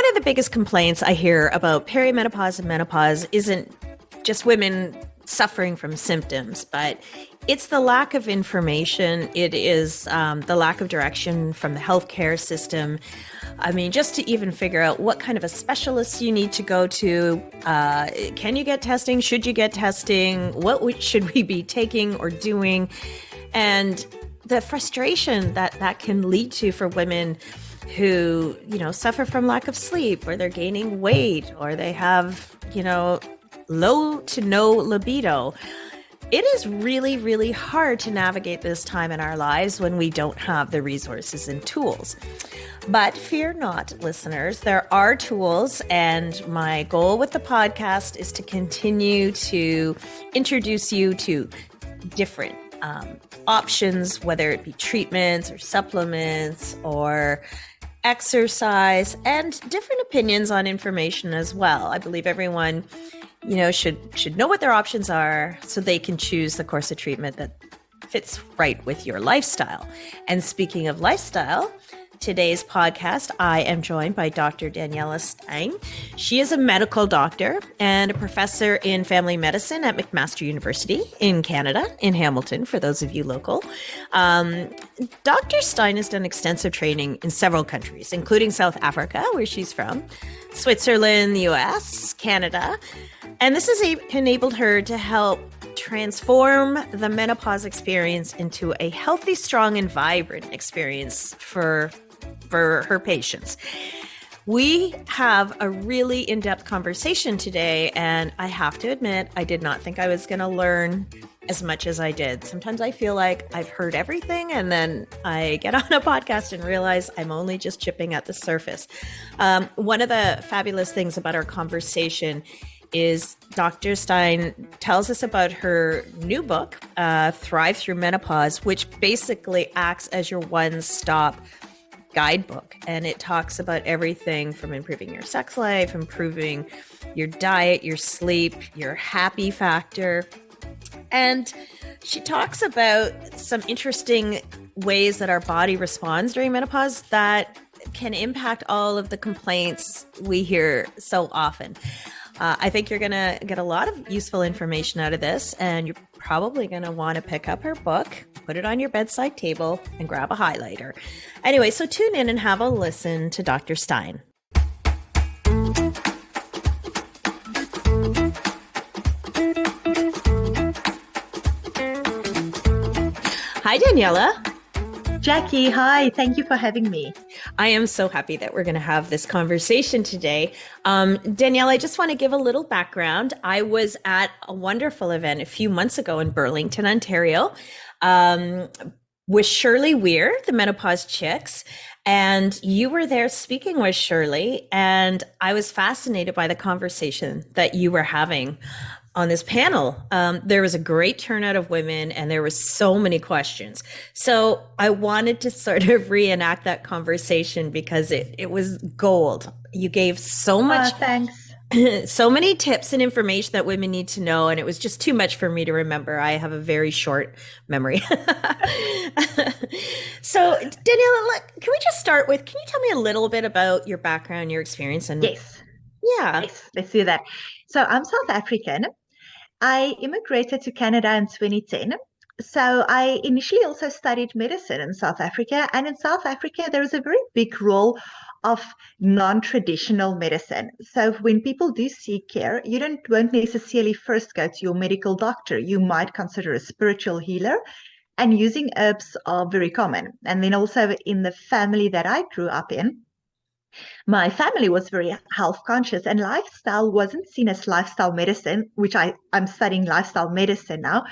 of the biggest complaints I hear about perimenopause and menopause isn't just women suffering from symptoms, but it's the lack of information. It is the lack of direction from the healthcare system. I mean, just to even figure out what kind of a specialist you need to go to. Can you get testing? Should you get testing? What should we be taking or doing? And the frustration that can lead to for women who, suffer from lack of sleep, or they're gaining weight, or they have, low to no libido. It is really, really hard to navigate this time in our lives when we don't have the resources and tools. But fear not, listeners, there are tools, and my goal with the podcast is to continue to introduce you to different options, whether it be treatments or supplements or exercise, and different opinions on information as well. I believe everyone, should know what their options are so they can choose the course of treatment that fits right with your lifestyle. And speaking of lifestyle, today's podcast, I am joined by Dr. Daniela Steyn. She is a medical doctor and a professor in family medicine at McMaster University in Canada, in Hamilton, for those of you local. Dr. Steyn has done extensive training in several countries, including South Africa, where she's from, Switzerland, the US, Canada. And this has enabled her to help transform the menopause experience into a healthy, strong, and vibrant experience for her patients. We have a really in-depth conversation today, and I have to admit, I did not think I was going to learn as much as I did. Sometimes I feel like I've heard everything, and then I get on a podcast and realize I'm only just chipping at the surface. One of the fabulous things about our conversation is Dr. Steyn tells us about her new book, Through Menopause, which basically acts as your one-stop guidebook. And it talks about everything from improving your sex life, improving your diet, your sleep, your happy factor. And she talks about some interesting ways that our body responds during menopause that can impact all of the complaints we hear so often. I think you're going to get a lot of useful information out of this, and you're probably going to want to pick up her book, put it on your bedside table, and grab a highlighter. Anyway, so tune in and have a listen to Dr. Steyn. Hi, Daniela. Jackie, hi. Thank you for having me. I am so happy that we're going to have this conversation today. Danielle, I just want to give a little background. I was at a wonderful event a few months ago in Burlington, Ontario, with Shirley Weir, the Menopause Chicks. And you were there speaking with Shirley, and I was fascinated by the conversation that you were having on this panel. There was a great turnout of women, and there were so many questions. So I wanted to sort of reenact that conversation because it was gold. You gave so much, thanks. So many tips and information that women need to know, and it was just too much for me to remember. I have a very short memory. So Daniela, can we just start with, can you tell me a little bit about your background, your experience? And Yes. Yeah. Yes, let's do that. So I'm South African. I immigrated to Canada in 2010. So I initially also studied medicine in South Africa. And in South Africa, there is a very big role of non-traditional medicine. So when people do seek care, you won't necessarily first go to your medical doctor. You might consider a spiritual healer, and using herbs are very common. And then also in the family that I grew up in, my family was very health conscious, and lifestyle wasn't seen as lifestyle medicine, which I'm studying lifestyle medicine now.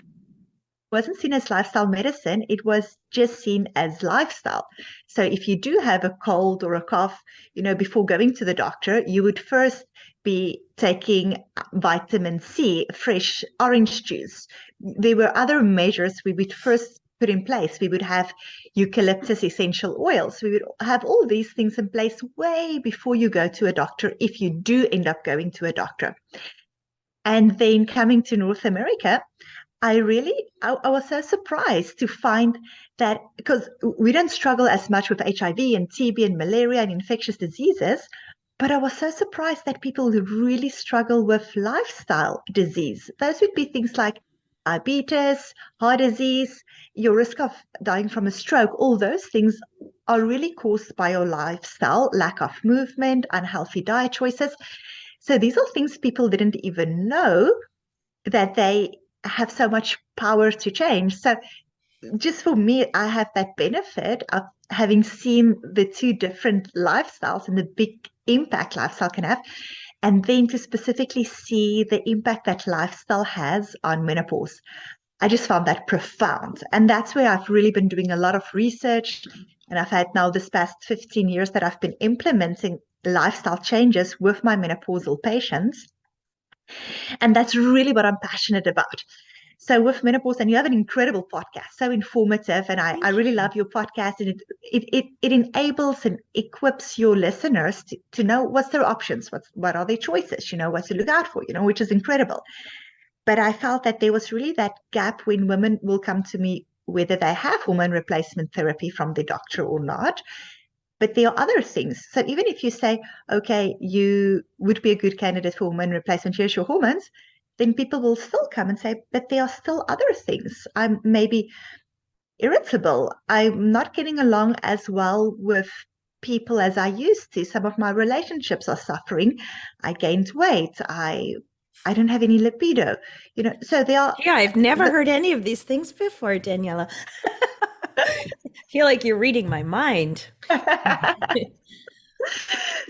Wasn't seen as lifestyle medicine. It was just seen as lifestyle. So if you do have a cold or a cough, before going to the doctor, you would first be taking vitamin C, fresh orange juice. There were other measures we would first put in place. We would have eucalyptus essential oils. We would have all these things in place way before you go to a doctor, if you do end up going to a doctor. And then coming to North America, I was so surprised to find that, because we don't struggle as much with HIV and TB and malaria and infectious diseases, But I was so surprised that people who really struggle with lifestyle disease, those would be things like diabetes, heart disease, your risk of dying from a stroke, all those things are really caused by your lifestyle, lack of movement, unhealthy diet choices. So these are things people didn't even know that they have so much power to change. So just for me, I have that benefit of having seen the two different lifestyles and the big impact lifestyle can have, and then to specifically see the impact that lifestyle has on menopause. I just found that profound. And that's where I've really been doing a lot of research. And I've had now this past 15 years that I've been implementing lifestyle changes with my menopausal patients. And that's really what I'm passionate about. So with menopause, and you have an incredible podcast, so informative, and I Thank really you. love your podcast, and it enables and equips your listeners to know what's their options, what are their choices, what to look out for, which is incredible. But I felt that there was really that gap when women will come to me, whether they have hormone replacement therapy from their doctor or not. But there are other things. So even if you say, okay, you would be a good candidate for hormone replacement, here's your hormones, then people will still come and say, but there are still other things. I'm maybe irritable. I'm not getting along as well with people as I used to. Some of my relationships are suffering. I gained weight. I don't have any libido. So there are Yeah, I've never the, heard any of these things before, Daniela. I feel like you're reading my mind.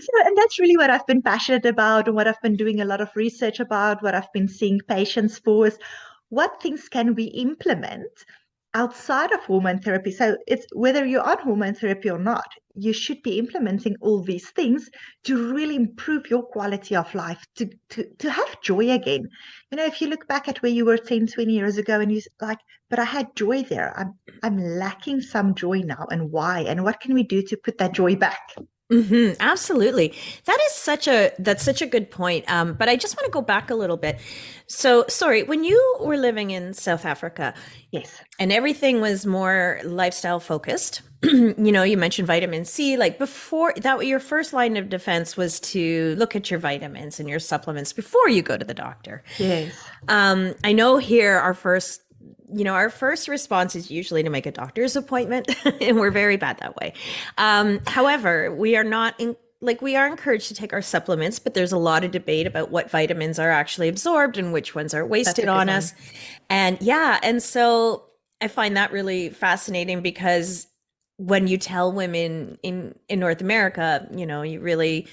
So, and that's really what I've been passionate about and what I've been doing a lot of research about, what I've been seeing patients for is what things can we implement outside of hormone therapy. So it's whether you're on hormone therapy or not, you should be implementing all these things to really improve your quality of life, to have joy again. If you look back at where you were 10, 20 years ago and you're like, but I had joy there. I'm lacking some joy now. And why? And what can we do to put that joy back? Absolutely. That's such a good point. But I just want to go back a little bit. So, sorry, when you were living in South Africa Yes. and everything was more lifestyle focused, you mentioned vitamin C, like before that, your first line of defense was to look at your vitamins and your supplements before you go to the doctor. Yes. I know here our first response is usually to make a doctor's appointment, and we're very bad that way. However, we are not we are encouraged to take our supplements, but there's a lot of debate about what vitamins are actually absorbed and which ones are That's a wasted good on one. us. And yeah, and so I find that really fascinating because when you tell women in North America, you really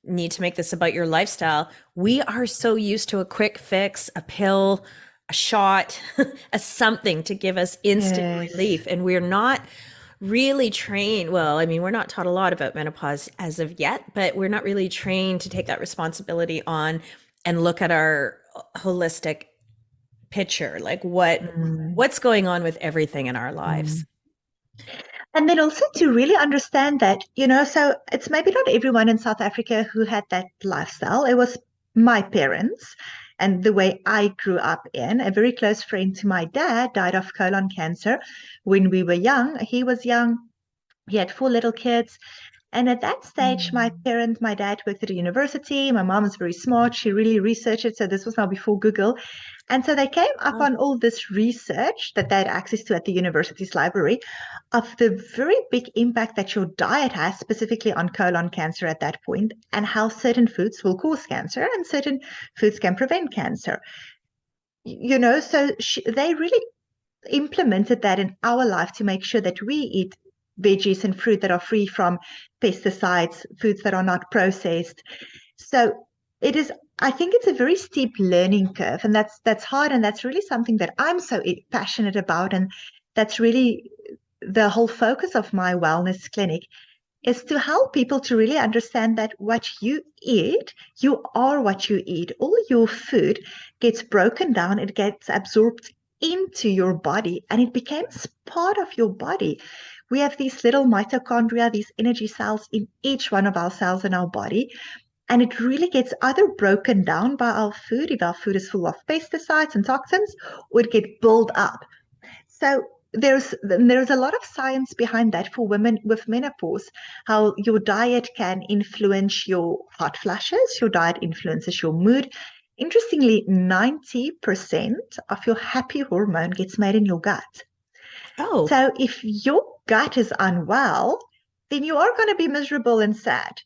need to make this about your lifestyle. We are so used to a quick fix, a pill, a shot, a something to give us instant Yes. relief. And we're not really trained. Well, I mean, we're not taught a lot about menopause as of yet, but we're not really trained to take that responsibility on and look at our holistic picture, like Mm, what's going on with everything in our mm. lives. And then also to really understand that, so it's maybe not everyone in South Africa who had that lifestyle. It was my parents and the way I grew up in. A very close friend to my dad died of colon cancer when we were young. He was young. He had four little kids. And at that stage, Mm. my dad worked at a university. My mom was very smart. She really researched it. So this was now before Google. And so they came up Oh, on all this research that they had access to at the university's library of the very big impact that your diet has, specifically on colon cancer at that point, and how certain foods will cause cancer and certain foods can prevent cancer. So they really implemented that in our life to make sure that we eat veggies and fruit that are free from pesticides, foods that are not processed. So it is, I think it's a very steep learning curve, and that's hard, and that's really something that I'm so passionate about, and that's really the whole focus of my wellness clinic is to help people to really understand that what you eat, you are what you eat. All your food gets broken down, it gets absorbed into your body, and it becomes part of your body. We have these little mitochondria, these energy cells in each one of our cells in our body. And it really gets either broken down by our food, if our food is full of pesticides and toxins, or it get built up. So there's a lot of science behind that for women with menopause, how your diet can influence your hot flashes, your diet influences your mood. Interestingly, 90% of your happy hormone gets made in your gut. Oh, So if your gut is unwell, then you are going to be miserable and sad.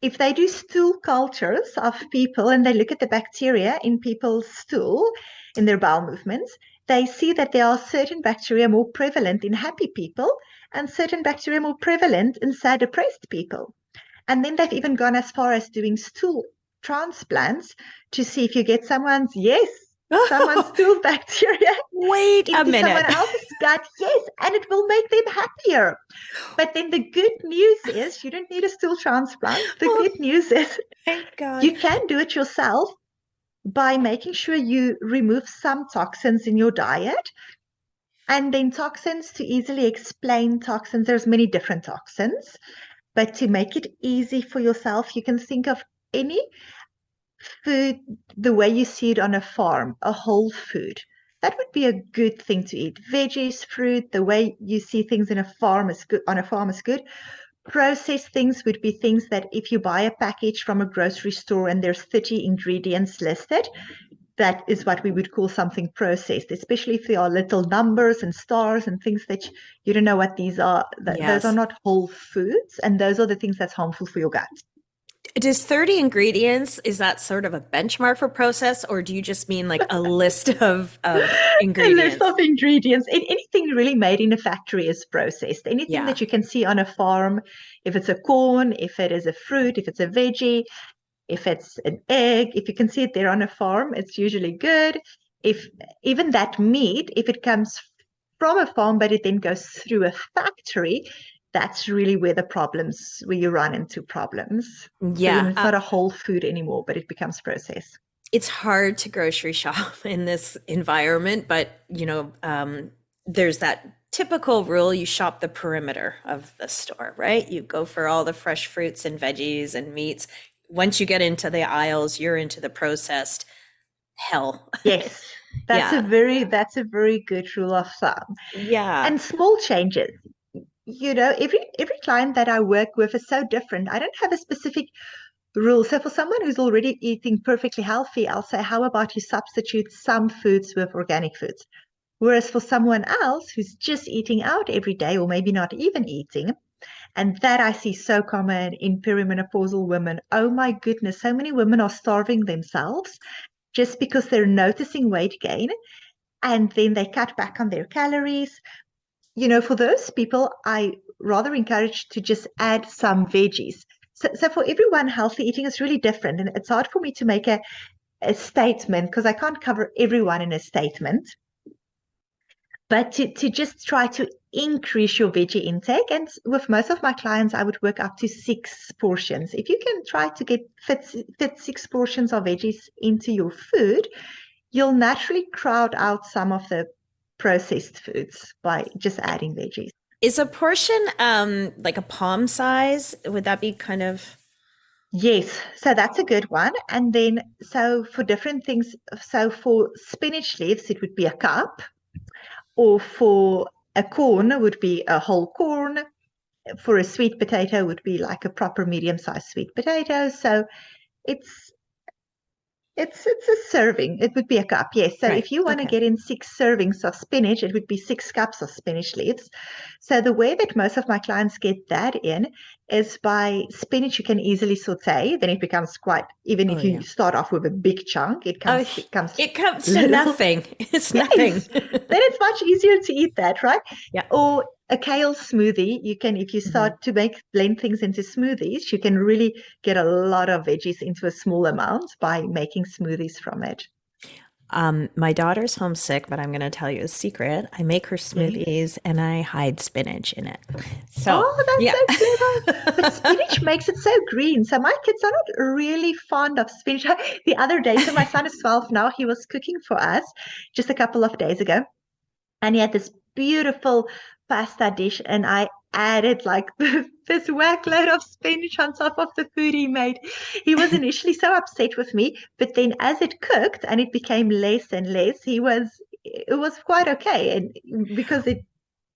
If they do stool cultures of people and they look at the bacteria in people's stool, in their bowel movements, they see that there are certain bacteria more prevalent in happy people and certain bacteria more prevalent in sad, depressed people. And then they've even gone as far as doing stool transplants to see if you get someone's stool bacteria wait a into someone minute. else's gut, yes, and it will make them happier. But then the good news is you don't need a stool transplant. The Oh, good news is thank God. you can do it yourself by making sure you remove some toxins in your diet. And then toxins, to easily explain toxins, there's many different toxins. But to make it easy for yourself, you can think of any food the way you see it on a farm, a whole food. That would be a good thing to eat. Veggies, fruit, the way you see things in a farm is good, on a farm is good. Processed things would be things that if you buy a package from a grocery store and there's 30 ingredients listed, that is what we would call something processed, especially if there are little numbers and stars and things that you don't know what these are. Those are Yes. not whole foods, and those are the things that's harmful for your gut. Does 30 ingredients, is that sort of a benchmark for process, or do you just mean like a list of A list ingredients? of ingredients. Anything really made in a factory is processed. Anything Yeah. that you can see on a farm, if it's a corn, if it is a fruit, if it's a veggie, if it's an egg, if you can see it there on a farm, it's usually good. If even that meat, if it comes from a farm, but it then goes through a factory, that's really where you run into problems. So Yeah. it's not a whole food anymore, but it becomes processed. It's hard to grocery shop in this environment, but there's that typical rule: you shop the perimeter of the store, right? You go for all the fresh fruits and veggies and meats. Once you get into the aisles, you're into the processed hell. Yes, Yeah. that's a very good rule of thumb. Yeah. And small changes. Every client that I work with is so different. I don't have a specific rule. So for someone who's already eating perfectly healthy, I'll say, how about you substitute some foods with organic foods? Whereas for someone else who's just eating out every day, or maybe not even eating, and that I see so common in perimenopausal women. Oh my goodness, so many women are starving themselves just because they're noticing weight gain and then they cut back on their calories. For those people, I rather encourage to just add some veggies. So for everyone, healthy eating is really different. And it's hard for me to make a statement because I can't cover everyone in a statement. But to just try to increase your veggie intake. And with most of my clients, I would work up to 6 portions. If you can try to fit 6 portions of veggies into your food, you'll naturally crowd out some of the processed foods by just adding veggies. Is a portion like a palm size? Would that be kind of Yes, so that's a good one. And then, so for different things, so for spinach leaves, it would be a cup, or for a corn, it would be a whole corn. For a sweet potato, would be like a proper medium-sized sweet potato. So it's it's a serving. It would be a cup, yes. So right? if you want to Okay. get in 6 servings of spinach, it would be 6 cups of spinach leaves. So the way that most of my clients get that in is by spinach. You can easily saute. Then it becomes quite. Even Oh if you yeah. start off with a big chunk, Oh, it comes it comes to little. nothing. It's nothing. Yes, then it's much easier to eat that, right? Yeah. Or a kale smoothie. You can, if you Mhm. start to blend things into smoothies, you can really get a lot of veggies into a small amount by making smoothies from it. My daughter's homesick, but I'm going to tell you a secret. I make her Yes. smoothies and I hide spinach in it. So, Oh, that's yeah. so clever. But spinach makes it so green. So my kids are not really fond of spinach. The other day, so my son is 12 now, he was cooking for us just a couple of days ago. And he had this beautiful pasta dish, and I added like this whack load of spinach on top of the food he made. He was initially so upset with me, but then as it cooked and it became less and less, it was quite okay, and because it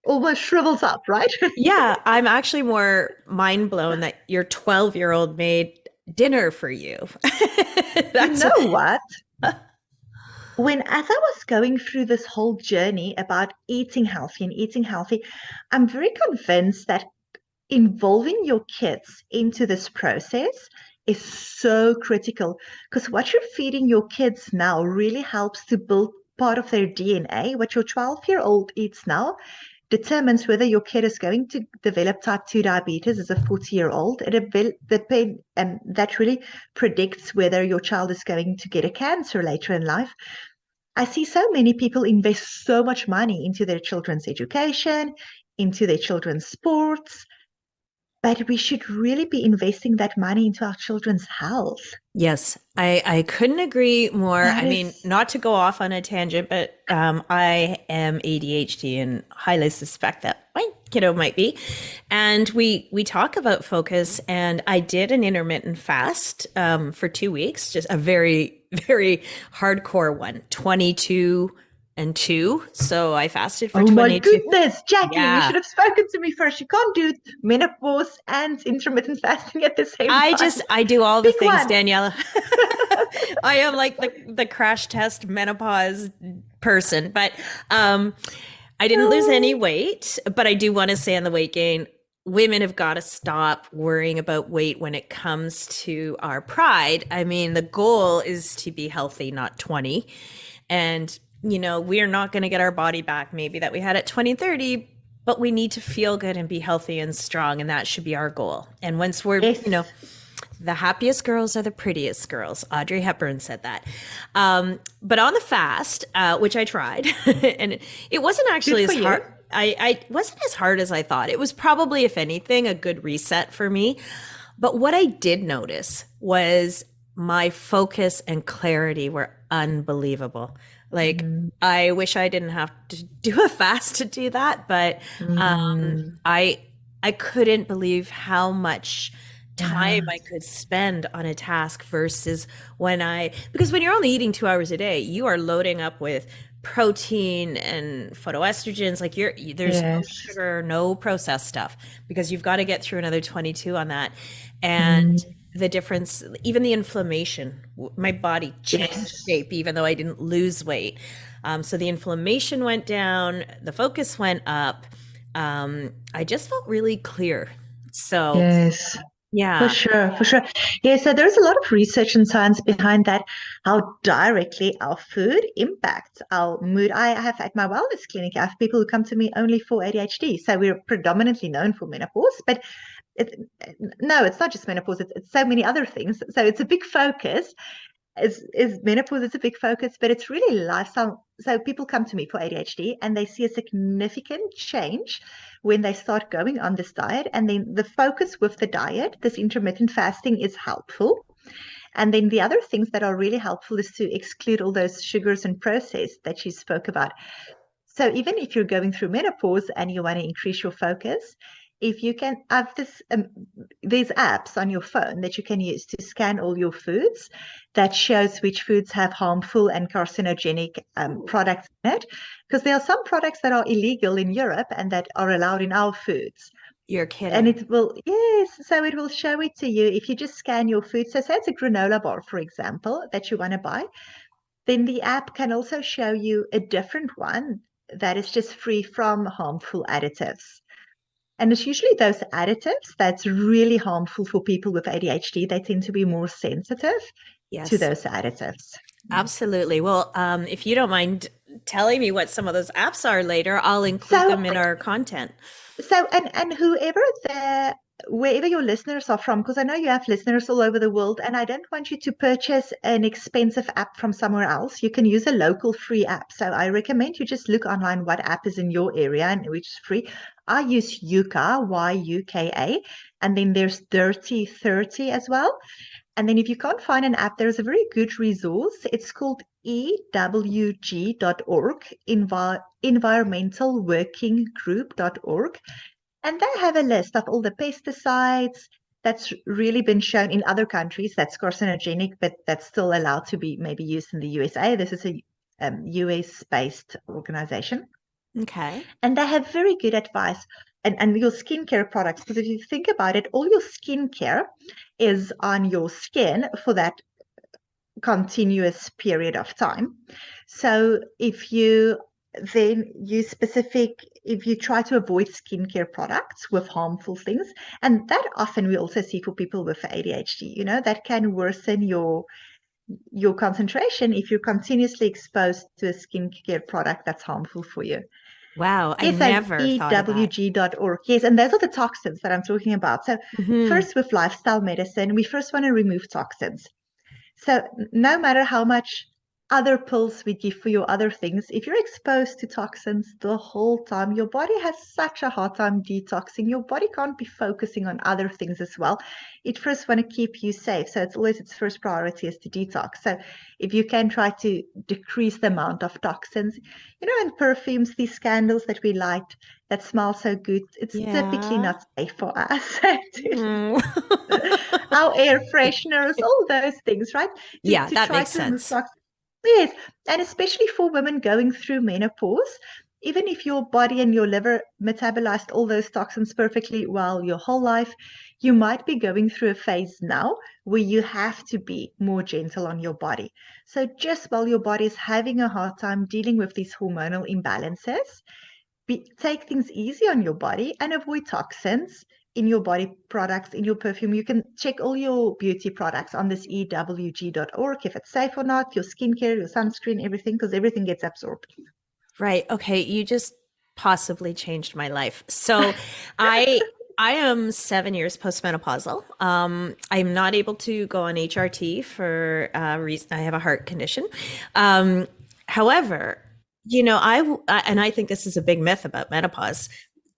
almost shrivels up, right? Yeah, I'm actually more mind blown that your 12-year-old made dinner for you. You That's know what? When as I was going through this whole journey about eating healthy, I'm very convinced that involving your kids into this process is so critical because what you're feeding your kids now really helps to build part of their DNA. What your 12-year-old eats now determines whether your kid is going to develop type 2 diabetes as a 40-year-old. And that really predicts whether your child is going to get a cancer later in life. I see so many people invest so much money into their children's education, into their children's sports, but we should really be investing that money into our children's health. Yes, I couldn't agree more. That I mean, is, not to go off on a tangent, but I am ADHD and highly suspect that my kiddo might be. And we talk about focus, and I did an intermittent fast for 2 weeks, just a very, very hardcore one, 22 and 2. So I fasted for oh my 22. goodness, Jackie, you Yeah. should have spoken to me first. You can't do menopause and intermittent fasting at the same time. I do all the Pick things, one. Daniela. I am like the crash test menopause person, but I didn't lose any Oh, weight. But I do want to say on the weight gain, women have got to stop worrying about weight when it comes to our pride. I mean, the goal is to be healthy, not 20. And, we are not going to get our body back maybe that we had at 20, 30, but we need to feel good and be healthy and strong. And that should be our goal. And once we're, yes. the happiest girls are the prettiest girls. Audrey Hepburn said that. But on the fast, which I tried, and it wasn't Good actually for as you. hard. I wasn't as hard as I thought. It was probably, if anything, a good reset for me. But what I did notice was my focus and clarity were unbelievable. Like, Mm, I wish I didn't have to do a fast to do that, but mm, I couldn't believe how much time yeah. I could spend on a task versus because when you're only eating 2 hours a day, you are loading up with protein and phytoestrogens. Like there's no Yes. sugar, no processed stuff because you've got to get through another 22 on that. And Mm, the difference, even the inflammation, my body changed yes. shape, even though I didn't lose weight. So the inflammation went down, the focus went up. I just felt really clear. So, Yes. For yeah. sure, for sure. Yeah, so there's a lot of research and science behind that, how directly our food impacts our mood. I have at my wellness clinic, I have people who come to me only for ADHD. So we're predominantly known for menopause, but it, no, it's not just menopause, it's so many other things. So it's a big focus. Is menopause is a big focus, but it's really lifestyle. So people come to me for ADHD and they see a significant change when they start going on this diet. And then the focus with the diet, this intermittent fasting is helpful. And then the other things that are really helpful is to exclude all those sugars and processed that you spoke about. So even if you're going through menopause and you want to increase your focus, if you can have these apps on your phone that you can use to scan all your foods that shows which foods have harmful and carcinogenic products in it. Because there are some products that are illegal in Europe and that are allowed in our foods. You're And kidding. it will, yes, so it will show it to you if you just scan your food. So say it's a granola bar, for example, that you want to buy, then the app can also show you a different one that is just free from harmful additives. And it's usually those additives that's really harmful for people with ADHD. They tend to be more sensitive to Yes, those additives. absolutely. Well, if you don't mind telling me what some of those apps are later, I'll include So them in our content. and whoever the wherever your listeners are from, because I know you have listeners all over the world, and I don't want you to purchase an expensive app from somewhere else. You can use a local free app. So I recommend you just look online what app is in your area and which is free. I use Yuka, Yuka, and then there's Dirty 30 as well. And then if you can't find an app, there's a very good resource. It's called ewg.org, environmentalworkinggroup.org. And they have a list of all the pesticides that's really been shown in other countries that's carcinogenic, but that's still allowed to be maybe used in the USA. This is US-based organization. Okay. And they have very good advice and your skincare products. Because if you think about it, all your skincare is on your skin for that continuous period of time. So if you if you try to avoid skincare products with harmful things, and that often we also see for people with ADHD, that can worsen your concentration if you're continuously exposed to a skincare product that's harmful for you. Wow, I Yes, and never thought of that. ewg.org. Yes, and those are the toxins that I'm talking about. So Hmm. first, with lifestyle medicine, we first want to remove toxins. So no matter how much other pills we give for your other things, if you're exposed to toxins the whole time, your body has such a hard time detoxing. Your body can't be focusing on other things as well. It first want to keep you safe. So it's always its first priority is to detox. So if you can try to decrease the amount of toxins, in perfumes, these candles that we light that smell so good, it's typically Yeah. not safe for us. Mm. Our air fresheners, all those things, right? To, Yeah, to that try makes to remove sense. toxins. Yes, and especially for women going through menopause, even if your body and your liver metabolized all those toxins perfectly well your whole life, you might be going through a phase now where you have to be more gentle on your body. So just while your body is having a hard time dealing with these hormonal imbalances, take things easy on your body and avoid toxins in your body products, in your perfume. You can check all your beauty products on this ewg.org if it's safe or not, your skincare, your sunscreen, everything, because everything gets absorbed. Right. Okay. You just possibly changed my life. So I I am 7 years postmenopausal. I'm not able to go on HRT for reason I have a heart condition. However, and I think this is a big myth about menopause.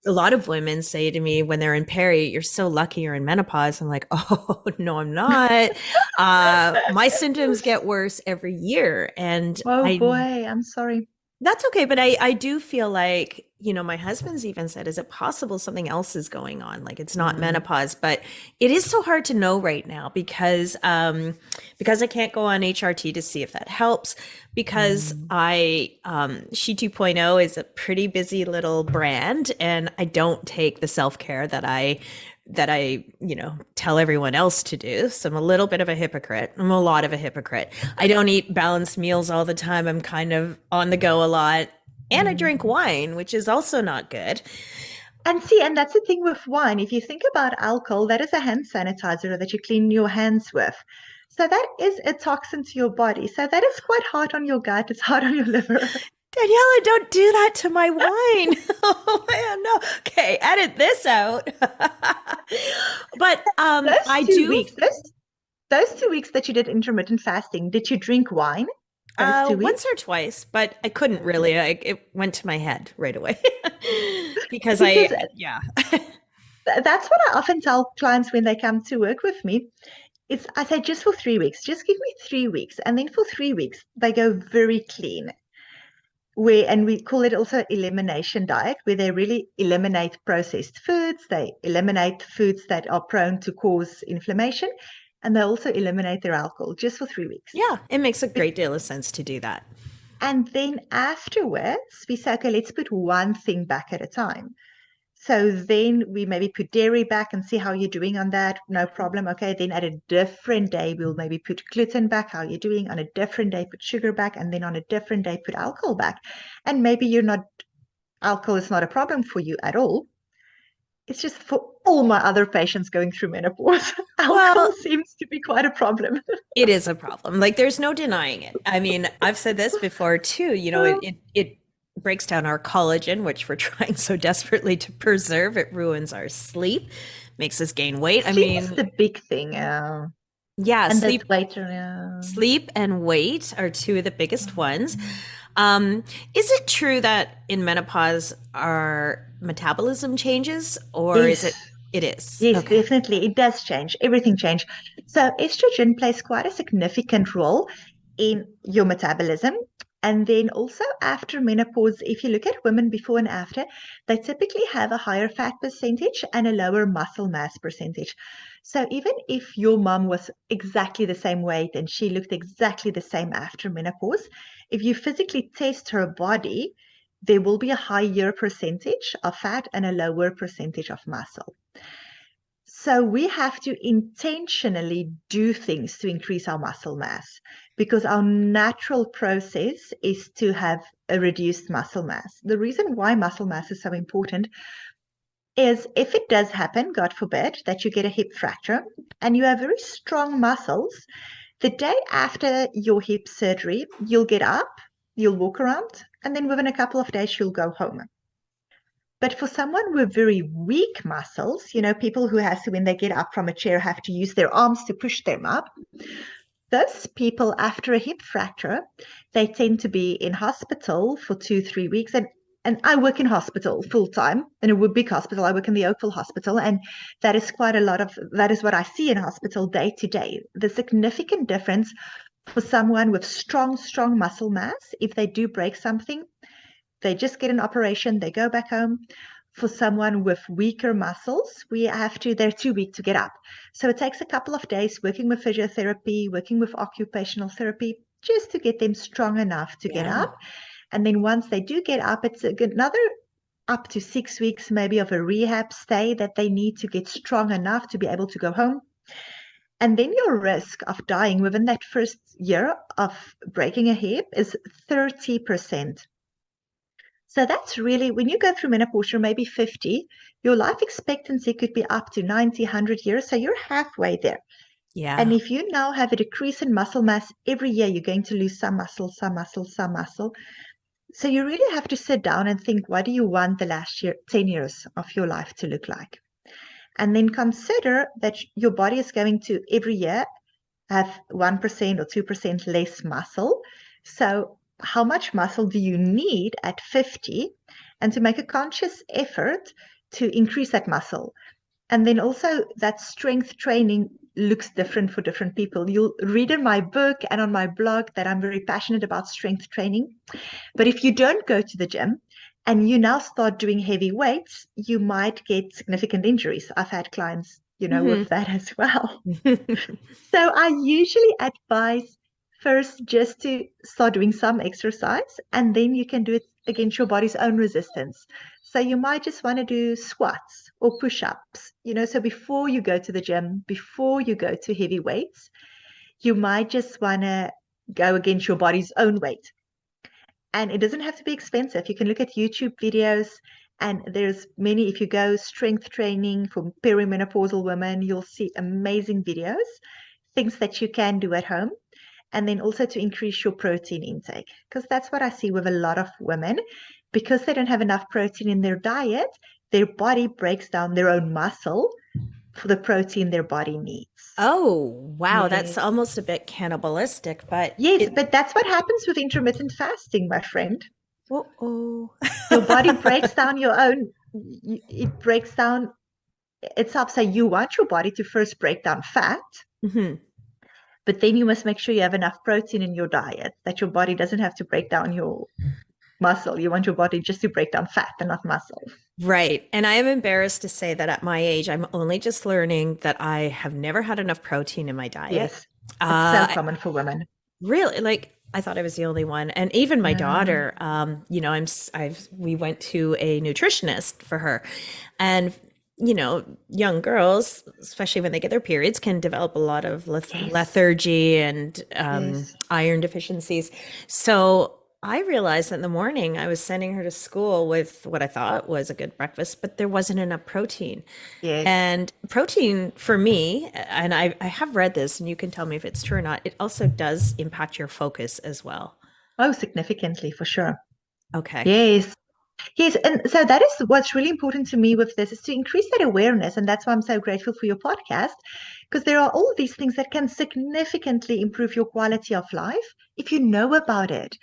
A lot of women say to me when they're in peri, "You're so lucky you're in menopause." I'm like, "Oh no, I'm not. My symptoms get worse every year, and Oh I boy, I'm sorry. that's okay, but I do feel like, my husband's even said, is it possible something else is going on? Like it's not Mm, menopause, but it is so hard to know right now because I can't go on HRT to see if that helps because mm. She 2.0 is a pretty busy little brand and I don't take the self-care that I tell everyone else to do. So I'm a little bit of a hypocrite. I'm a lot of a hypocrite. I don't eat balanced meals all the time. I'm kind of on the go a lot. And I drink Mm. wine, which is also not good. And see, and that's the thing with wine. If you think about alcohol, that is a hand sanitizer that you clean your hands with. So that is a toxin to your body. So that is quite hard on your gut. It's hard on your liver. Daniela, don't do that to my wine. Oh man, no. Okay, edit this out. But Those I two do weeks, those 2 weeks that you did intermittent fasting, did you drink wine those 2 weeks? once or twice, but I couldn't really. It went to my head right away because Because yeah. that's what I often tell clients when they come to work with me. I say just for 3 weeks, just give me 3 weeks. And then for 3 weeks, they go very clean. And we call it also elimination diet, where they really eliminate processed foods, they eliminate foods that are prone to cause inflammation, and they also eliminate their alcohol just for 3 weeks. Yeah, it makes a great deal of sense to do that. And then afterwards, we say, okay, let's put one thing back at a time. So then we maybe put dairy back and see how you're doing on that. No problem. Okay. Then at a different day, we'll maybe put gluten back, how you're doing. On a different day, put sugar back. And then on a different day, put alcohol back. And maybe alcohol is not a problem for you at all. It's just for all my other patients going through menopause, alcohol Well, seems to be quite a problem. it is a problem. Like there's no denying it. I mean, I've said this before too. It breaks down our collagen, which we're trying so desperately to preserve. It ruins our sleep, makes us gain weight. I Sleep is mean, the big thing. yeah, And the sleep weight. sleep and weight are two of the biggest ones. Is it true that in menopause our metabolism changes, or is Yes. it is? Yes, Okay. definitely. It does change. Everything change. So estrogen plays quite a significant role in your metabolism. And then also after menopause, if you look at women before and after, they typically have a higher fat percentage and a lower muscle mass percentage. So even if your mom was exactly the same weight and she looked exactly the same after menopause, if you physically test her body, there will be a higher percentage of fat and a lower percentage of muscle. So we have to intentionally do things to increase our muscle mass because our natural process is to have a reduced muscle mass. The reason why muscle mass is so important is if it does happen, God forbid, that you get a hip fracture and you have very strong muscles, the day after your hip surgery, you'll get up, you'll walk around, and then within a couple of days, you'll go home. But for someone with very weak muscles, people who has to, when they get up from a chair, have to use their arms to push them up. Those people after a hip fracture, they tend to be in hospital for 2-3 weeks. And I work in hospital full time in a big hospital. I work in the Oakville Hospital, and that is that is what I see in hospital day to day. The significant difference for someone with strong muscle mass, if they do break something, they just get an operation, they go back home. For someone with weaker muscles, they're too weak to get up. So it takes a couple of days working with physiotherapy, working with occupational therapy, just to get them strong enough to get up. And then once they do get up, it's another up to 6 weeks maybe of a rehab stay that they need to get strong enough to be able to go home. And then your risk of dying within that first year of breaking a hip is 30%. So that's really, when you go through menopause, you're maybe 50, your life expectancy could be up to 90, 100 years. So you're halfway there. Yeah. And if you now have a decrease in muscle mass every year, you're going to lose some muscle, some muscle, some muscle. So you really have to sit down and think, what do you want the last 10 years of your life to look like? And then consider that your body is going to every year have 1% or 2% less muscle. So how much muscle do you need at 50? And to make a conscious effort to increase that muscle. And then also that strength training looks different for different people. You'll read in my book and on my blog that I'm very passionate about strength training. But if you don't go to the gym and you now start doing heavy weights, you might get significant injuries. I've had clients, with that as well. So I usually advise first just to start doing some exercise, and then you can do it against your body's own resistance. So you might just want to do squats or push-ups, so before you go to the gym, before you go to heavy weights, you might just want to go against your body's own weight. And it doesn't have to be expensive. You can look at YouTube videos, and there's many. If you go strength training for perimenopausal women, you'll see amazing videos, things that you can do at home. And then also to increase your protein intake, because that's what I see with a lot of women. Because they don't have enough protein in their diet, their body breaks down their own muscle for the protein their body needs. Oh, wow. Yes. That's almost a bit cannibalistic, but yes, but that's what happens with intermittent fasting, my friend. Uh-oh. Your body breaks down it breaks down itself. So you want your body to first break down fat, but then you must make sure you have enough protein in your diet, that your body doesn't have to break down your muscle. You want your body just to break down fat and not muscle. Right. And I am embarrassed to say that at my age, I'm only just learning that I have never had enough protein in my diet. Yes. It's so common for women. Really? Like, I thought I was the only one. And even my daughter, we went to a nutritionist for her. And, young girls, especially when they get their periods, can develop a lot of lethargy and iron deficiencies. So I realized that in the morning I was sending her to school with what I thought was a good breakfast, but there wasn't enough protein. Yes. And protein for me, and I have read this, and you can tell me if it's true or not, it also does impact your focus as well. Oh, significantly, for sure. Okay. Yes. Yes. And so that is what's really important to me with this, is to increase that awareness. And that's why I'm so grateful for your podcast, because there are all these things that can significantly improve your quality of life if you know about it.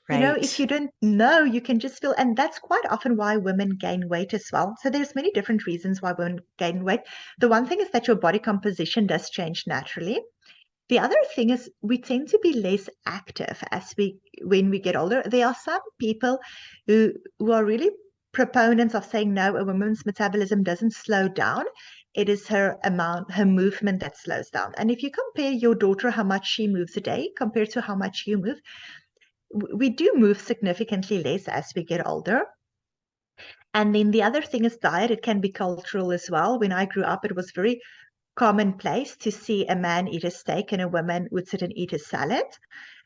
Right. If you don't know, you can just feel, and that's quite often why women gain weight as well. So there's many different reasons why women gain weight. The one thing is that your body composition does change naturally. The other thing is we tend to be less active when we get older. There are some people who are really proponents of saying, no, a woman's metabolism doesn't slow down. it is her movement that slows down. And if you compare your daughter, how much she moves a day compared to how much you move, we do move significantly less as we get older. And then the other thing is diet. It can be cultural as well. When I grew up, it was very commonplace to see a man eat a steak and a woman would sit and eat a salad.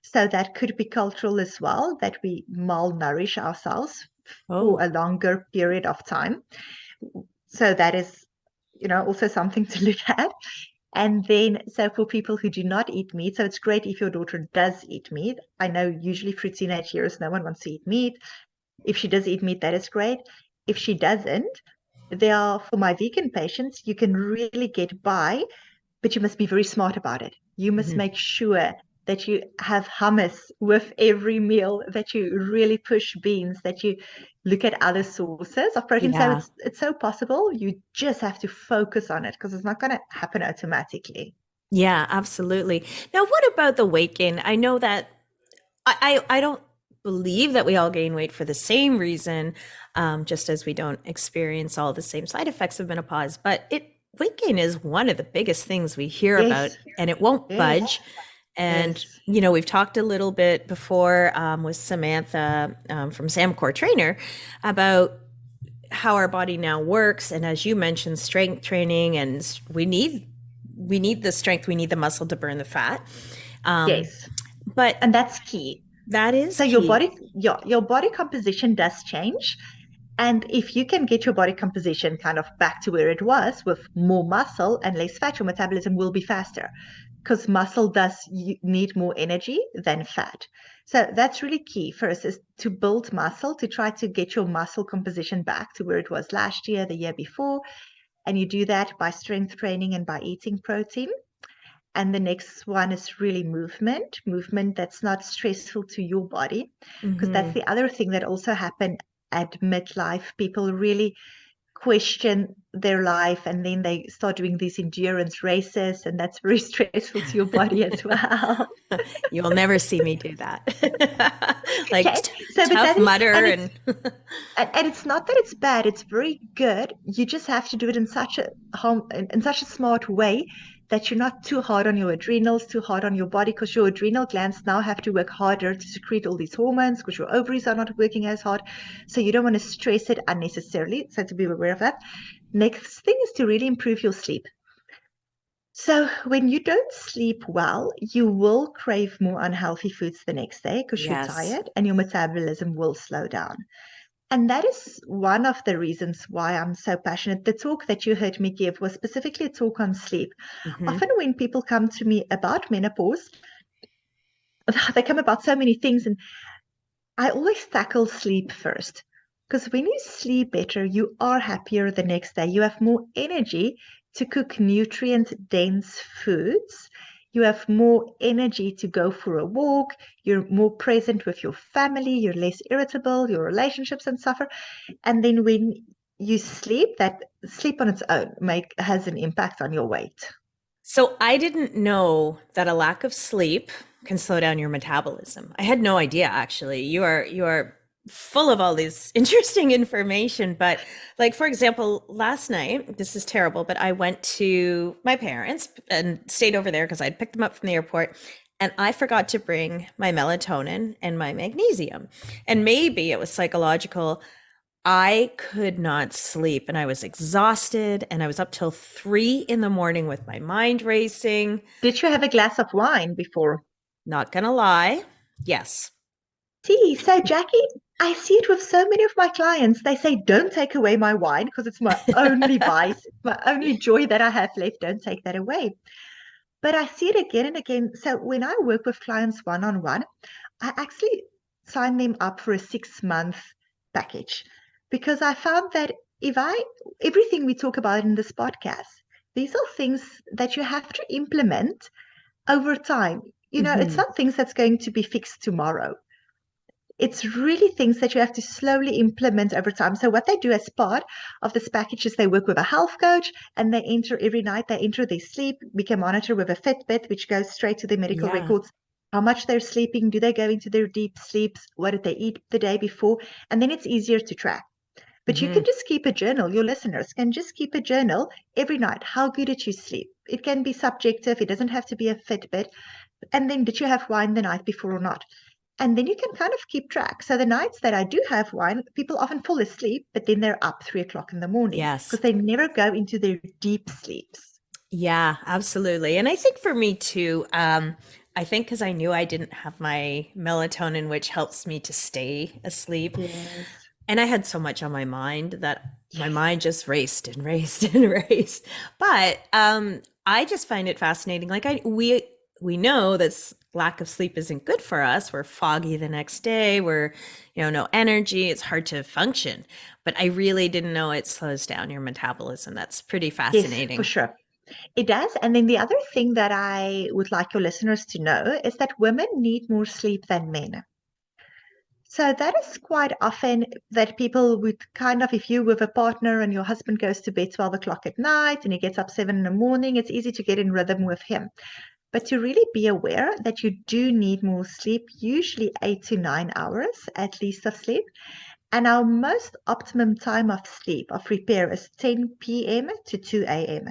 So that could be cultural as well, that we malnourish ourselves for Oh, a longer period of time. So that is, also something to look at. And then, so for people who do not eat meat, so it's great if your daughter does eat meat. I know usually for teenage years, no one wants to eat meat. If she does eat meat, that is great. If she doesn't, for my vegan patients, you can really get by, but you must be very smart about it. You must mhm. make sure that you have hummus with every meal, that you really push beans, that you look at other sources of protein. So Yeah. it's so possible. You just have to focus on it because it's not going to happen automatically. Yeah, absolutely. Now, what about the weight gain? I know that I don't believe that we all gain weight for the same reason, just as we don't experience all the same side effects of menopause. But weight gain is one of the biggest things we hear about, Yes, and it won't yes, budge. And yes, we've talked a little bit before with Samantha from Samcore Trainer about how our body now works, and as you mentioned, strength training, and we need the strength, we need the muscle to burn the fat. Um, yes. but And that's key. that is So your key. body, your body composition does change. And if you can get your body composition kind of back to where it was with more muscle and less fat, your metabolism will be faster because muscle does need more energy than fat. So that's really key first, is to build muscle, to try to get your muscle composition back to where it was last year, the year before. And you do that by strength training and by eating protein. And the next one is really movement that's not stressful to your body, because that's Hmm. the other thing that also happened at midlife. People really question their life and then they start doing these endurance races, and that's very stressful to your body as well. You will never see me do that. Like Okay, so but tough that is, mudder and and it's not that it's bad, it's very good. You just have to do it in such a in such a smart way that you're not too hard on your adrenals, too hard on your body, because your adrenal glands now have to work harder to secrete all these hormones because your ovaries are not working as hard. So you don't want to stress it unnecessarily. So to be aware of that. Next thing is to really improve your sleep. So when you don't sleep well, you will crave more unhealthy foods the next day because you're yes. tired and your metabolism will slow down. And that is one of the reasons why I'm so passionate. The talk that you heard me give was specifically a talk on sleep. Hmm. Often when people come to me about menopause, they come about so many things, and I always tackle sleep first. Because when you sleep better, you are happier the next day. You have more energy to cook nutrient-dense foods. You have more energy to go for a walk. You're more present with your family. You're less irritable. Your relationships don't suffer. And then when you sleep, that sleep on its own has an impact on your weight. So I didn't know that a lack of sleep can slow down your metabolism. I had no idea actually. You are full of all this interesting information, but like for example, last night, this is terrible, but I went to my parents and stayed over there because I'd picked them up from the airport. And I forgot to bring my melatonin and my magnesium. And maybe it was psychological. I could not sleep and I was exhausted and I was up till 3 in the morning with my mind racing. Did you have a glass of wine before? Not gonna lie. Yes. See, so Jackie, I see it with so many of my clients. They say, don't take away my wine because it's my only vice, it's my only joy that I have left. Don't take that away. But I see it again and again. So when I work with clients one on one, I actually sign them up for a 6 month package because I found that everything we talk about in this podcast, these are things that you have to implement over time. It's Hmm. not things that's going to be fixed tomorrow. It's really things that you have to slowly implement over time. So what they do as part of this package is they work with a health coach and they enter every night, they enter their sleep. We can monitor with a Fitbit, which goes straight to their medical Yeah. records, how much they're sleeping, do they go into their deep sleeps, what did they eat the day before? And then it's easier to track. But you can just keep a journal. Your listeners can just keep a journal every night. How good did you sleep? It can be subjective. It doesn't have to be a Fitbit. And then did you have wine the night before or not? And then you can kind of keep track. So the nights that I do have wine, people often fall asleep, but then they're up 3 o'clock in the morning Yes. because they never go into their deep sleeps. Yeah, absolutely. And I think for me too, I think because I knew I didn't have my melatonin, which helps me to stay asleep. Yes. And I had so much on my mind that my mind just raced and raced and raced. But I just find it fascinating. Like we know that lack of sleep isn't good for us. We're foggy the next day. We're, no energy. It's hard to function. But I really didn't know it slows down your metabolism. That's pretty Yes, fascinating. for sure. It does. And then the other thing that I would like your listeners to know is that women need more sleep than men. So that is quite often that people would kind of, if you with a partner and your husband goes to bed 12 o'clock at night and he gets up 7 in the morning, it's easy to get in rhythm with him. But to really be aware that you do need more sleep, usually 8 to 9 hours at least of sleep. And our most optimum time of sleep, of repair, is 10 p.m. to 2 a.m.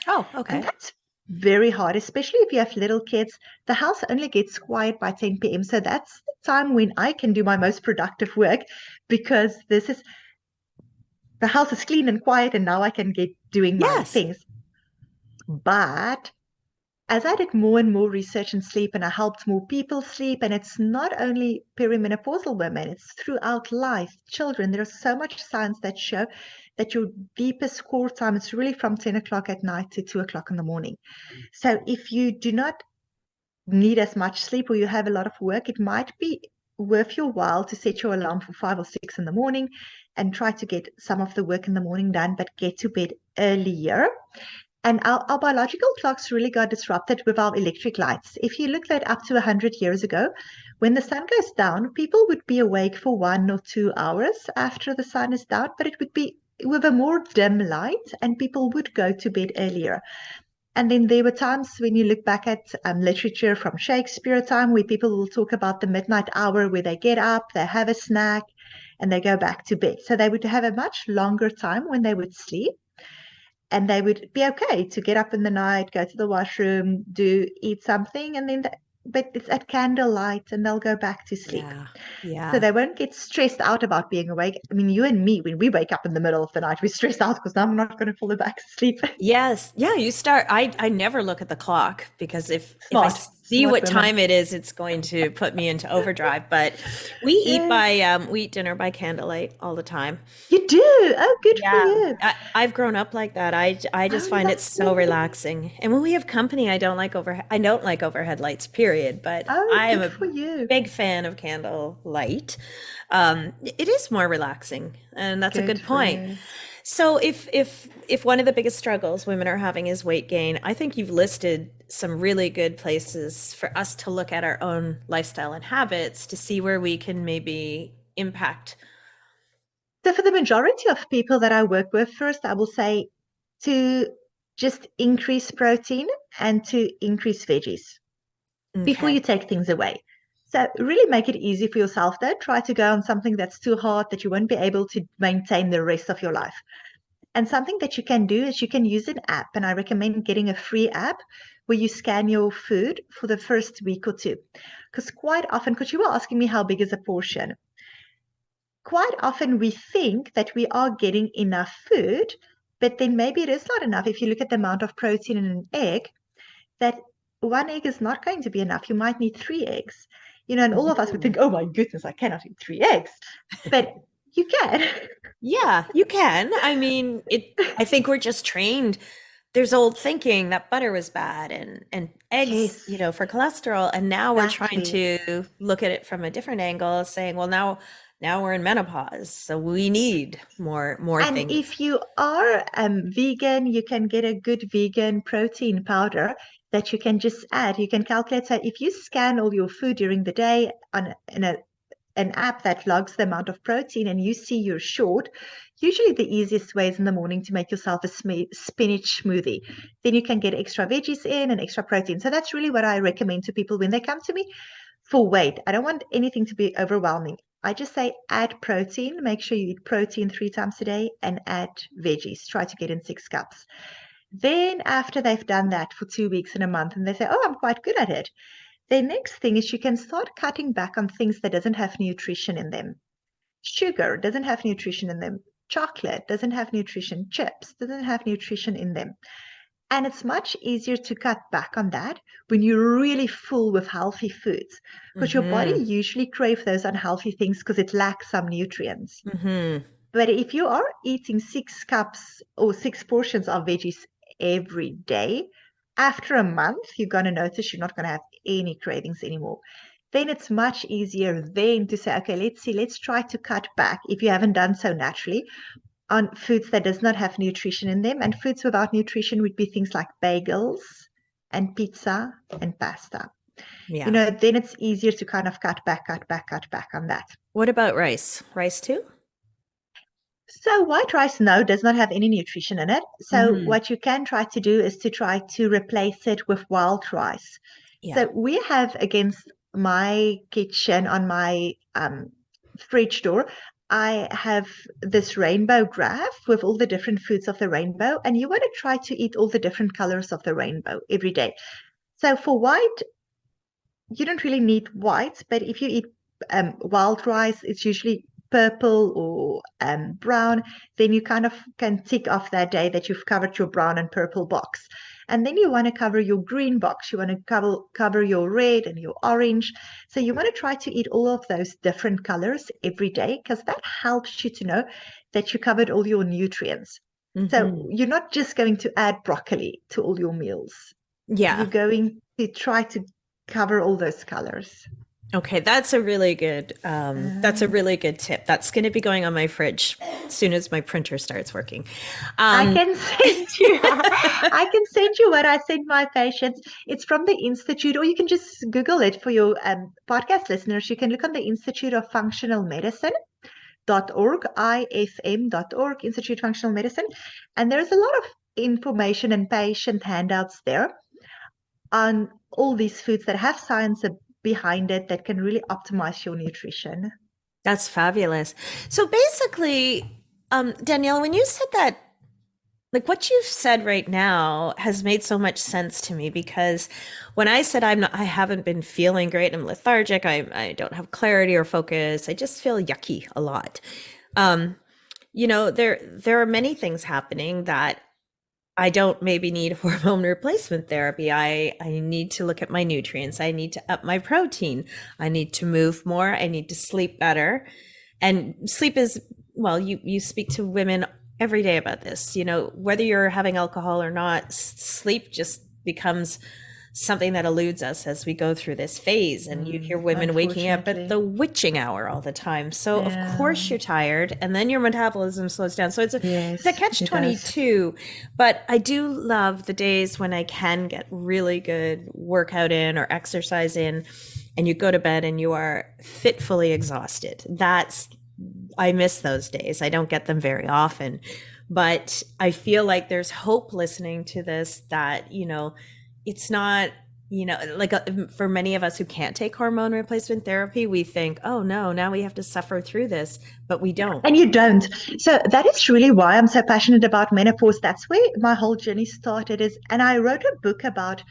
Oh, And okay. that's very hard, especially if you have little kids. The house only gets quiet by 10 p.m. So that's the time when I can do my most productive work because the house is clean and quiet and now I can get doing my Yes. things. But as I did more and more research in sleep and I helped more people sleep, and it's not only perimenopausal women, it's throughout life, children, there's so much science that show that your deepest core time is really from 10 o'clock at night to 2 o'clock in the morning. So if you do not need as much sleep or you have a lot of work, it might be worth your while to set your alarm for 5 or 6 in the morning and try to get some of the work in the morning done, but get to bed earlier. And our biological clocks really got disrupted with our electric lights. If you look that up to 100 years ago, when the sun goes down, people would be awake for 1 or 2 hours after the sun is down, but it would be with a more dim light and people would go to bed earlier. And then there were times when you look back at literature from Shakespeare time where people will talk about the midnight hour where they get up, they have a snack, and they go back to bed. So they would have a much longer time when they would sleep. And they would be okay to get up in the night, go to the washroom, eat something, and then but it's at candlelight and they'll go back to sleep. Yeah. So Yeah. they won't get stressed out about being awake. I mean, you and me, when we wake up in the middle of the night, we're stressed out because now I'm not going to fall back asleep. Yes. Yeah, you start I never look at the clock because if I Smart, see smart what women. time it is, it's going to put me into overdrive. But we eat dinner by candlelight all the time. You do? Oh, good for Yeah. you. I've grown up like that. I just Oh, find it so lovely. relaxing. And when we have company, I don't like overhead lights, period. But Oh, I am good a for you. big fan of candlelight. It is more relaxing, and that's a Good good for point. you. So if one of the biggest struggles women are having is weight gain, I think you've listed some really good places for us to look at our own lifestyle and habits to see where we can maybe impact. So for the majority of people that I work with, first I will say to just increase protein and to increase veggies before Okay. you take things away. So really make it easy for yourself though. Try to go on something that's too hard that you won't be able to maintain the rest of your life. And something that you can do is you can use an app, and I recommend getting a free app where you scan your food for the first week or two. Because quite often, because you were asking me how big is a portion, quite often we think that we are getting enough food, but then maybe it is not enough. If you look at the amount of protein in an egg, that one egg is not going to be enough. You might need 3 eggs. And all of us would think, oh my goodness, I cannot eat 3 eggs. But you can. Yeah, you can. I mean, I think we're just trained. There's old thinking that butter was bad and eggs, Yes, for cholesterol. And now we're trying exactly. to look at it from a different angle, saying, well, now we're in menopause, so we need more And things. if you are vegan, you can get a good vegan protein powder that you can just add. You can calculate. So if you scan all your food during the day in an app that logs the amount of protein and you see you're short, usually the easiest way is in the morning to make yourself a spinach smoothie. Then you can get extra veggies in and extra protein. So that's really what I recommend to people when they come to me for weight. I don't want anything to be overwhelming. I just say add protein. Make sure you eat protein 3 times a day and add veggies. Try to get in 6 cups. Then after they've done that for 2 weeks and a month, and they say, oh, I'm quite good at it. The next thing is you can start cutting back on things that doesn't have nutrition in them. Sugar doesn't have nutrition in them. Chocolate doesn't have nutrition. Chips doesn't have nutrition in them. And it's much easier to cut back on that when you're really full with healthy foods, because your body Mm-hmm. usually craves those unhealthy things because it lacks some nutrients. Mm-hmm. But if you are eating 6 cups or 6 portions of veggies every day, after a month, you're going to notice you're not going to have any cravings anymore. Then it's much easier then to say, okay, let's try to cut back, if you haven't done so naturally, on foods that does not have nutrition in them. And foods without nutrition would be things like bagels and pizza and pasta. Yeah. Then it's easier to kind of cut back on that. What about rice? Rice too? So white rice, no, does not have any nutrition in it. So Mm-hmm. what you can try to do is to try to replace it with wild rice. Yeah. So we have against my kitchen on my fridge door, I have this rainbow graph with all the different foods of the rainbow, and you want to try to eat all the different colors of the rainbow every day. So for white, you don't really need white, but if you eat wild rice, it's usually purple or brown. Then you kind of can tick off that day that you've covered your brown and purple box. And then you want to cover your green box. You want to cover your red and your orange. So you want to try to eat all of those different colors every day, because that helps you to know that you covered all your nutrients. So Mm-hmm. you're not just going to add broccoli to all your meals. You're Yeah. going to try to cover all those colors. Okay, that's a really good tip. That's going to be going on my fridge as soon as my printer starts working. I can send you I can send you what I send my patients. It's from the Institute, or you can just Google it for your podcast listeners. You can look on the Institute of Functional Medicine.org, ifm.org, Institute of Functional Medicine. And there's a lot of information and patient handouts there on all these foods that have science behind it that can really optimize your nutrition. That's fabulous. So basically, Danielle, when you said that, like what you've said right now has made so much sense to me, because when I said I haven't been feeling great, I'm lethargic, I don't have clarity or focus, I just feel yucky a lot. Um, there are many things happening that I don't maybe need hormone replacement therapy. I need to look at my nutrients. I need to up my protein. I need to move more. I need to sleep better. And sleep is, well, you speak to women every day about this. Whether you're having alcohol or not, sleep just becomes something that eludes us as we go through this phase. And you hear women waking up at the witching hour all the time. So of course you're tired, and then your metabolism slows down. So it's a catch-22. But I do love the days when I can get really good workout in or exercise in, and you go to bed and you are fitfully exhausted. I miss those days. I don't get them very often, but I feel like there's hope listening to this, that, it's not, like for many of us who can't take hormone replacement therapy, we think, oh no, now we have to suffer through this, but we don't. And you don't. So that is really why I'm so passionate about menopause. That's where my whole journey started and I wrote a book about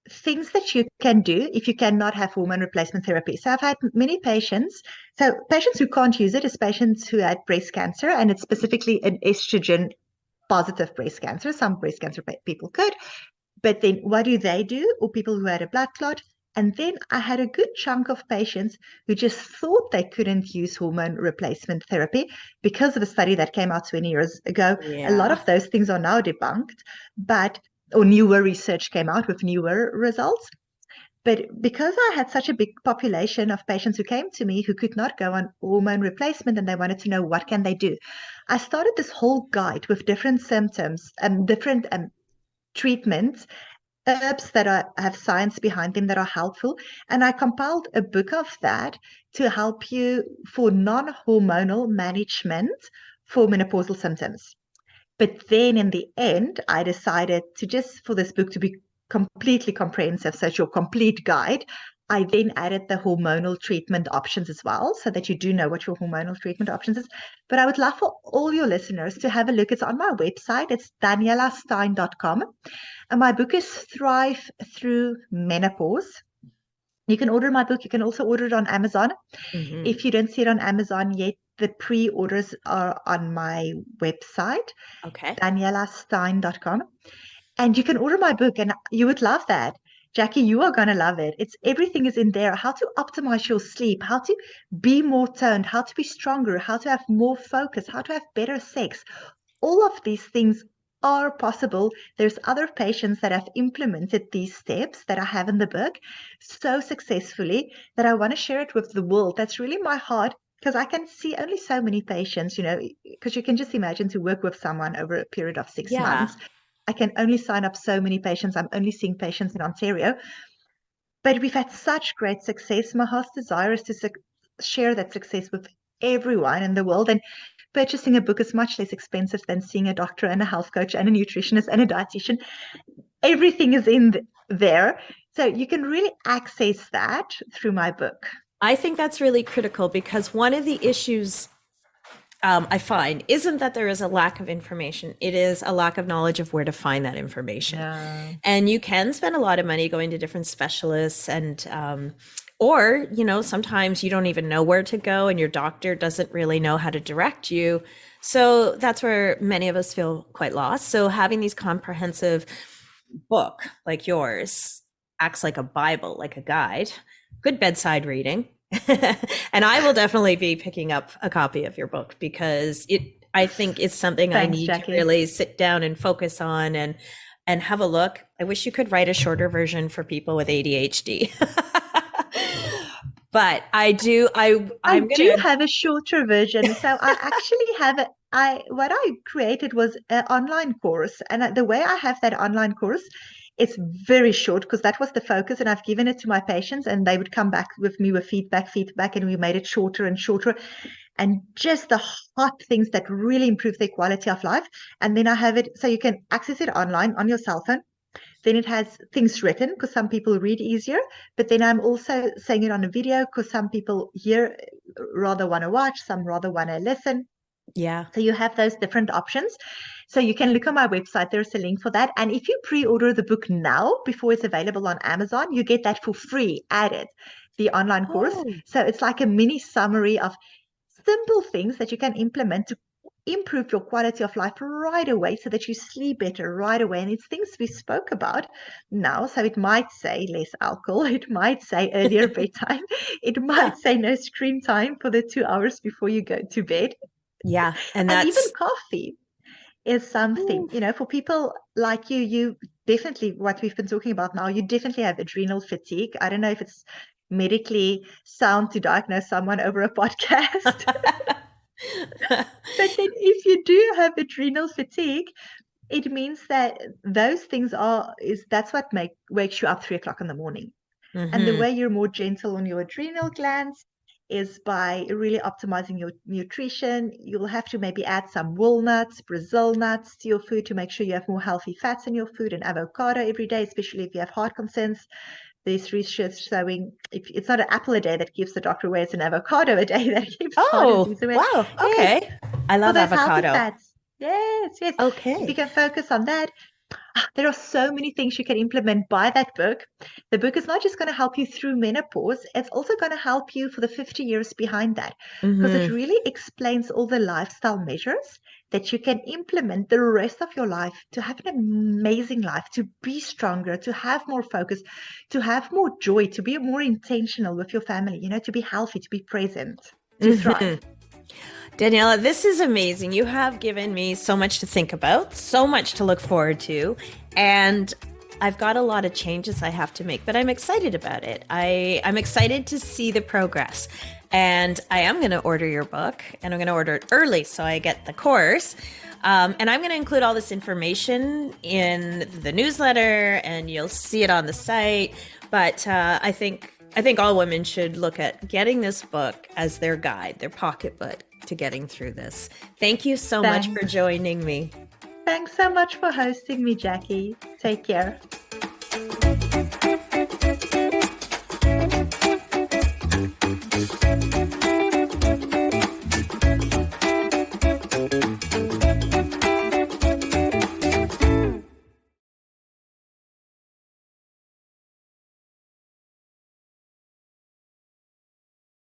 things that you can do if you cannot have hormone replacement therapy. So I've had many patients. So patients who can't use it is patients who had breast cancer, and it's specifically an estrogen positive breast cancer. Some breast cancer people could. But then what do they do? Or people who had a blood clot. And then I had a good chunk of patients who just thought they couldn't use hormone replacement therapy because of a study that came out 20 years ago. Yeah. A lot of those things are now debunked, or newer research came out with newer results. But because I had such a big population of patients who came to me who could not go on hormone replacement and they wanted to know what can they do, I started this whole guide with different symptoms and different treatments, herbs that have science behind them that are helpful. And I compiled a book of that to help you for non-hormonal management for menopausal symptoms. But then in the end, I decided for this book to be completely comprehensive, so it's your complete guide. I then added the hormonal treatment options as well, so that you do know what your hormonal treatment options is. But I would love for all your listeners to have a look. It's on my website. It's danielasteyn.com. And my book is Thrive Through Menopause. You can order my book. You can also order it on Amazon. Mm-hmm. If you don't see it on Amazon yet, the pre-orders are on my website, Okay. danielasteyn.com. And you can order my book, and you would love that. Jackie, you are going to love it. Everything is in there. How to optimize your sleep, how to be more toned, how to be stronger, how to have more focus, how to have better sex. All of these things are possible. There's other patients that have implemented these steps that I have in the book so successfully that I want to share it with the world. That's really my heart, because I can see only so many patients, because you can just imagine to work with someone over a period of 6 months. I can only sign up so many patients. I'm only seeing patients in Ontario. But we've had such great success. My heart's desire is to share that success with everyone in the world. And purchasing a book is much less expensive than seeing a doctor and a health coach and a nutritionist and a dietitian. Everything is in there. So you can really access that through my book. I think that's really critical, because one of the issues I find isn't that there is a lack of information. It is a lack of knowledge of where to find that information. Yeah. And you can spend a lot of money going to different specialists, and or, sometimes you don't even know where to go and your doctor doesn't really know how to direct you. So that's where many of us feel quite lost. So having these comprehensive book like yours acts like a Bible, like a guide, good bedside reading. And I will definitely be picking up a copy of your book, because I think it's something I need Jackie. to really sit down and focus on and have a look. I wish you could write a shorter version for people with ADHD. But I do have a shorter version. So I actually have what I created was an online course, and the way I have that online course, it's very short, because that was the focus, and I've given it to my patients, and they would come back with me with feedback, and we made it shorter and shorter, and just the hot things that really improve their quality of life. And then I have it so you can access it online on your cell phone. Then it has things written, because some people read easier, but then I'm also saying it on a video, because some people rather want to watch, some rather want to listen. Yeah. So you have those different options. So you can look on my website. There's a link for that. And if you pre-order the book now, before it's available on Amazon, you get that for free added, the online course. So it's like a mini summary of simple things that you can implement to improve your quality of life right away, so that you sleep better right away. And it's things we spoke about now. So it might say less alcohol. It might say earlier bedtime. It might say no screen time for the 2 hours before you go to bed. Yeah. And even coffee is something, for people like you definitely, what we've been talking about now, you definitely have adrenal fatigue. I don't know if it's medically sound to diagnose someone over a podcast. But then if you do have adrenal fatigue, it means that those things that's what wakes you up 3 o'clock in the morning. Mm-hmm. And the way you're more gentle on your adrenal glands is by really optimizing your nutrition. You'll have to maybe add some walnuts, Brazil nuts to your food to make sure you have more healthy fats in your food, and avocado every day, especially if you have heart concerns. There's research showing if it's not an apple a day that keeps the doctor away, it's an avocado a day that keeps heart disease away. Wow. Okay. Yes. I love avocado. Fats. Yes. Okay. If you can focus on that. There are so many things you can implement by that book. The book is not just going to help you through menopause, it's also going to help you for the 50 years behind that, because it really explains all the lifestyle measures that you can implement the rest of your life to have an amazing life, to be stronger, to have more focus, to have more joy, to be more intentional with your family, to be healthy, to be present, to thrive. Daniela, this is amazing. You have given me so much to think about, so much to look forward to, and I've got a lot of changes I have to make, but I'm excited about it. I'm excited to see the progress, and I am going to order your book, and I'm going to order it early so I get the course, and I'm going to include all this information in the newsletter, and you'll see it on the site, but I think all women should look at getting this book as their guide, their pocketbook to getting through this. Thank you so much for joining me. Thanks so much for hosting me, Jackie. Take care.